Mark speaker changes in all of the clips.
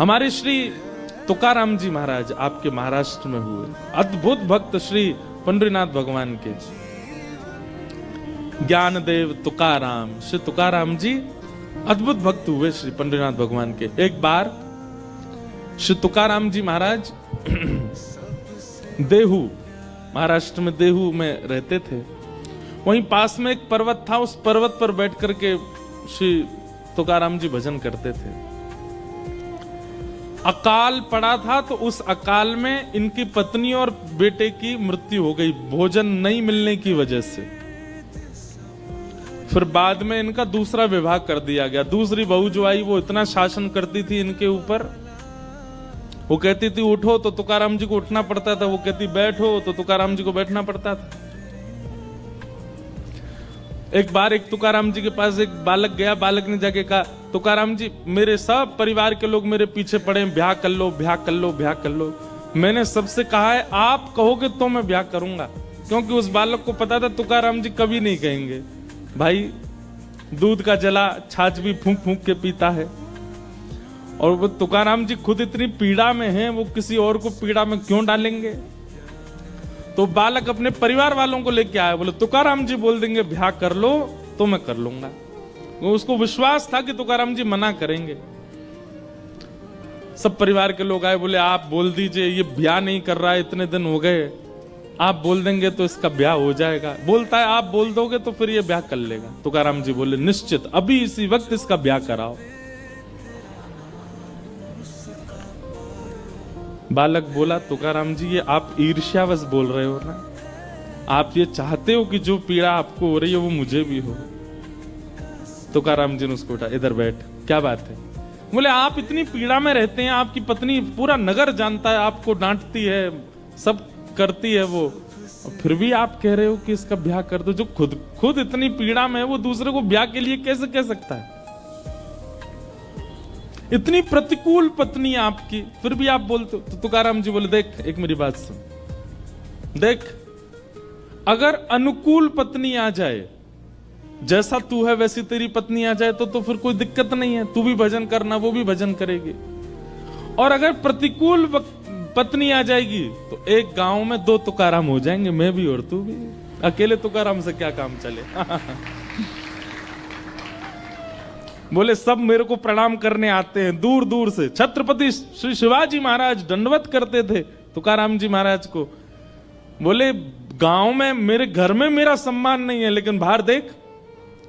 Speaker 1: हमारे श्री तुकाराम जी महाराज आपके महाराष्ट्र में हुए, अद्भुत भक्त श्री पंडरीनाथ भगवान के ज्ञानदेव तुकाराम, श्री तुकाराम जी अद्भुत भक्त हुए श्री पंडरीनाथ भगवान के। एक बार श्री तुकाराम जी महाराज देहू, महाराष्ट्र में देहू में रहते थे। वहीं पास में एक पर्वत था, उस पर्वत पर बैठ करके श्री तुकाराम जी भजन करते थे। अकाल पड़ा था, तो उस अकाल में इनकी पत्नी और बेटे की मृत्यु हो गई भोजन नहीं मिलने की वजह से। फिर बाद में इनका दूसरा विवाह कर दिया गया। दूसरी बहू जो आई वो इतना शासन करती थी इनके ऊपर, वो कहती थी उठो तो तुकाराम जी को उठना पड़ता था, वो कहती बैठो तो तुकाराम जी को बैठना पड़ता था। एक बार एक तुकाराम जी के पास एक बालक गया, बालक ने जाके कहा तुकाराम जी मेरे सब परिवार के लोग मेरे पीछे पड़े, ब्याह कर लो ब्याह कर लो ब्याह कर लो। मैंने सबसे कहा है आप कहोगे तो मैं ब्याह करूंगा, क्योंकि उस बालक को पता था तुकाराम जी कभी नहीं कहेंगे। भाई दूध का जला छाछ भी फूंक फूंक के पीता है, और वो तुकाराम जी खुद इतनी पीड़ा में हैं, वो किसी और को पीड़ा में क्यों डालेंगे। तो बालक अपने परिवार वालों को लेके आया, बोले तुकाराम जी बोल देंगे ब्याह कर लो तो मैं कर लूंगा। वो उसको विश्वास था कि तुकाराम जी मना करेंगे। सब परिवार के लोग आए, बोले आप बोल दीजिए ये ब्याह नहीं कर रहा है, इतने दिन हो गए, आप बोल देंगे तो इसका ब्याह हो जाएगा। बोलता है आप बोल दोगे तो फिर ये ब्याह कर लेगा। तुकाराम जी बोले निश्चित अभी इसी वक्त इसका ब्याह कराओ। बालक बोला तुकाराम जी ये आप ईर्ष्यावश बोल रहे हो ना, आप ये चाहते हो कि जो पीड़ा आपको हो रही है वो मुझे भी हो। तुकाराम जी ने उसको उठा, इधर बैठ, क्या बात है। बोले आप इतनी पीड़ा में रहते हैं, आपकी पत्नी पूरा नगर जानता है, आपको डांटती है, सब करती है वो, और फिर भी आप कह रहे हो कि इसका ब्याह कर दो। जो खुद इतनी पीड़ा में है वो दूसरे को ब्याह के लिए कैसे कह सकता है। इतनी प्रतिकूल पत्नी आपकी, फिर भी आप बोलते हो। तो तुकाराम जी बोले देख एक मेरी बात सुन, देख अगर अनुकूल पत्नी आ जाए, जैसा तू है वैसी तेरी पत्नी आ जाए तो फिर कोई दिक्कत नहीं है, तू भी भजन करना वो भी भजन करेगी। और अगर प्रतिकूल पत्नी आ जाएगी तो एक गांव में दो तुकाराम हो जाएंगे, मैं भी और तू भी। अकेले तुकाराम से क्या काम चले। बोले सब मेरे को प्रणाम करने आते हैं दूर दूर से। छत्रपति श्री शिवाजी महाराज दंडवत करते थे तुकाराम जी महाराज को। बोले गांव में मेरे घर में मेरा सम्मान नहीं है, लेकिन बाहर देख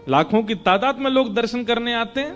Speaker 1: लाखों की तादाद में लोग दर्शन करने आते हैं।